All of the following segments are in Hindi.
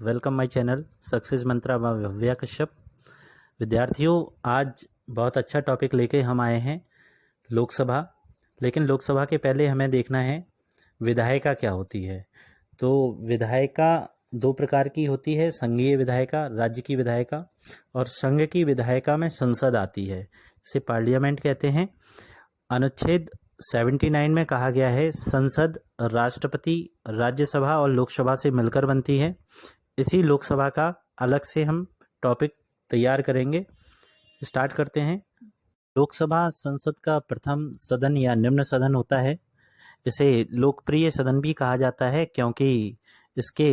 वेलकम माय चैनल सक्सेस मंत्रा व भव्या कश्यप। विद्यार्थियों, आज बहुत अच्छा टॉपिक लेके हम आए हैं लोकसभा। लेकिन लोकसभा के पहले हमें देखना है विधायिका क्या होती है। तो विधायिका दो प्रकार की होती है, संघीय विधायिका, राज्य की विधायिका, और संघ की विधायिका में संसद आती है, इसे पार्लियामेंट कहते हैं। अनुच्छेद 79 में कहा गया है संसद राष्ट्रपति, राज्यसभा और लोकसभा से मिलकर बनती है। इसी लोकसभा का अलग से हम टॉपिक तैयार करेंगे। स्टार्ट करते हैं। लोकसभा संसद का प्रथम सदन या निम्न सदन होता है। इसे लोकप्रिय सदन भी कहा जाता है क्योंकि इसके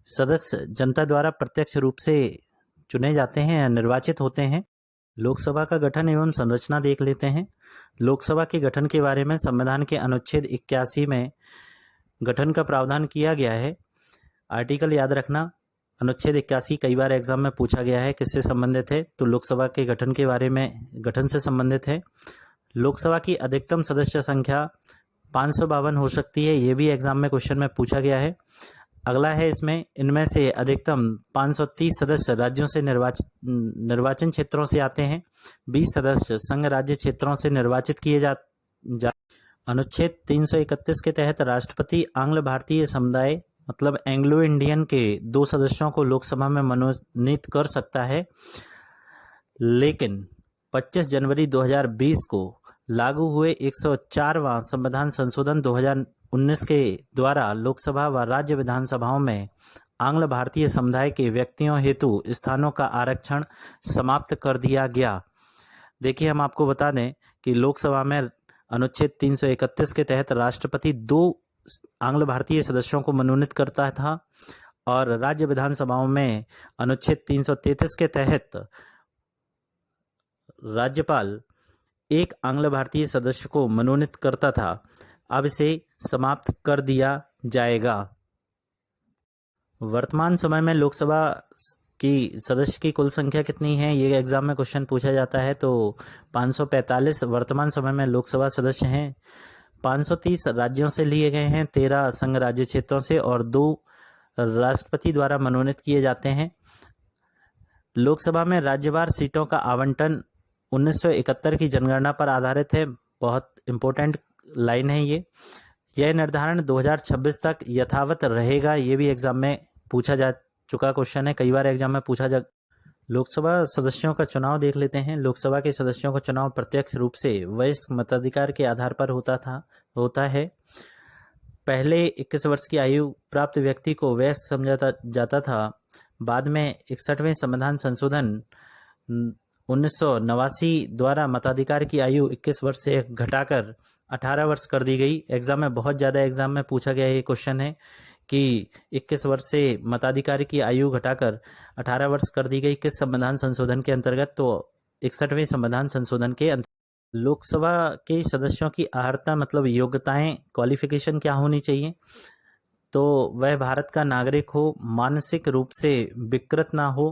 सदस्य जनता द्वारा प्रत्यक्ष रूप से चुने जाते हैं या निर्वाचित होते हैं। लोकसभा का गठन एवं संरचना देख लेते हैं। लोकसभा के गठन के बारे में संविधान के अनुच्छेद 81 में गठन का प्रावधान किया गया है। आर्टिकल याद रखना, अनुच्छेद 81 कई बार एग्जाम में पूछा गया है। किससे संबंधित है? तो लोकसभा के गठन के बारे में, गठन से संबंधित है। लोकसभा की अधिकतम सदस्य संख्या 552 हो सकती है, ये भी एग्जाम में क्वेश्चन में पूछा गया है। अगला है इसमें, इनमें से अधिकतम 530 सदस्य राज्यों से निर्वाचन क्षेत्रों से आते हैं। 20 सदस्य संघ राज्य क्षेत्रों से निर्वाचित किए जा अनुच्छेद 331 के तहत राष्ट्रपति आंग्ल भारतीय समुदाय मतलब एंग्लो इंडियन के 2 सदस्यों को लोकसभा में मनोनीत कर सकता है। लेकिन 25 जनवरी 2020 को लागू हुए 104वां संविधान संशोधन 2019 के द्वारा लोकसभा व राज्य विधानसभाओं में आंग्ल भारतीय समुदाय के व्यक्तियों हेतु स्थानों का आरक्षण समाप्त कर दिया गया। देखिए, हम आपको बता दें कि लोकसभा में अनुच्छेद 331 के तहत राष्ट्रपति 2 आंग्ल भारतीय सदस्यों को मनोनीत करता था और राज्य विधानसभाओं में अनुच्छेद 333 के तहत राज्यपाल 1 आंग्ल भारतीय सदस्य को मनोनीत करता था। अब इसे समाप्त कर दिया जाएगा। वर्तमान समय में लोकसभा की सदस्य की कुल संख्या कितनी है, ये एग्जाम में क्वेश्चन पूछा जाता है। तो 545 वर्तमान समय में लोकसभा सदस्य हैं। 530 राज्यों से लिए गए हैं, 13 संघ राज्य क्षेत्रों से और 2 राष्ट्रपति द्वारा मनोनीत किए जाते हैं। लोकसभा में राज्यवार सीटों का आवंटन 1971 की जनगणना पर आधारित है। बहुत इंपॉर्टेंट लाइन है ये। यह निर्धारण 2026 तक यथावत रहेगा, ये भी एग्जाम में पूछा जा चुका क्वेश्चन है, कई बार एग्जाम में पूछा जा। लोकसभा सदस्यों का चुनाव देख लेते हैं। लोकसभा के सदस्यों का चुनाव प्रत्यक्ष रूप से वयस्क मताधिकार के आधार पर होता है। पहले 21 वर्ष की आयु प्राप्त व्यक्ति को वयस्क समझा जाता था। बाद में 61वें संविधान संशोधन 1989 द्वारा मताधिकार की आयु 21 वर्ष से घटाकर 18 वर्ष कर दी गई। एग्जाम में बहुत ज़्यादा एग्जाम में पूछा गया ये क्वेश्चन है कि 21 वर्ष से मताधिकार की आयु घटाकर 18 वर्ष कर दी गई, किस संविधान संशोधन के अंतर्गत? तो 61वें संविधान संशोधन के अंतर्गत। लोकसभा के सदस्यों की अर्हता मतलब योग्यताएं, क्वालिफिकेशन क्या होनी चाहिए? तो वह भारत का नागरिक हो, मानसिक रूप से विकृत ना हो,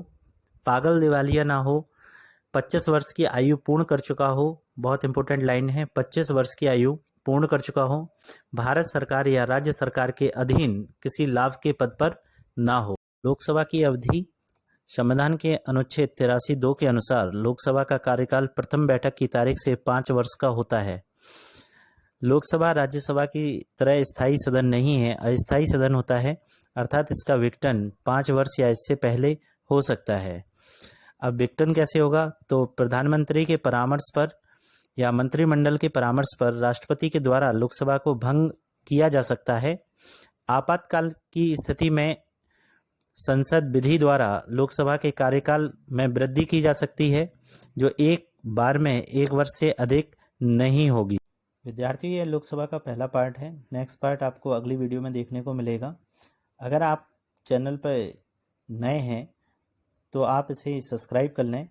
पागल दिवालिया ना हो, 25 वर्ष की आयु पूर्ण कर चुका हो। बहुत इंपॉर्टेंट लाइन है, 25 वर्ष की आयु पूर्ण कर चुका हो, भारत सरकार या राज्य सरकार के अधीन किसी लाभ के पद पर ना हो। लोकसभा की अवधि संविधान के अनुच्छेद 83(2) के अनुसार लोकसभा का कार्यकाल प्रथम बैठक की तारीख से 5 वर्ष का होता है। लोकसभा राज्यसभा की तरह स्थायी सदन नहीं है, अस्थायी सदन होता है, अर्थात इसका विघटन 5 वर्ष या इससे पहले हो सकता है। अब विघटन कैसे होगा? तो प्रधानमंत्री के परामर्श पर या मंत्रिमंडल के परामर्श पर राष्ट्रपति के द्वारा लोकसभा को भंग किया जा सकता है। आपातकाल की स्थिति में संसद विधि द्वारा लोकसभा के कार्यकाल में वृद्धि की जा सकती है, जो एक बार में 1 वर्ष से अधिक नहीं होगी। विद्यार्थी, ये लोकसभा का पहला पार्ट है। नेक्स्ट पार्ट आपको अगली वीडियो में देखने को मिलेगा। अगर आप चैनल पर नए हैं तो आप इसे सब्सक्राइब कर लें।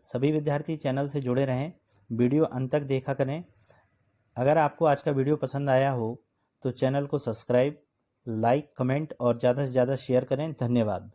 सभी विद्यार्थी चैनल से जुड़े रहें, वीडियो अंत तक देखा करें। अगर आपको आज का वीडियो पसंद आया हो तो चैनल को सब्सक्राइब, लाइक, कमेंट और ज़्यादा से ज़्यादा शेयर करें। धन्यवाद।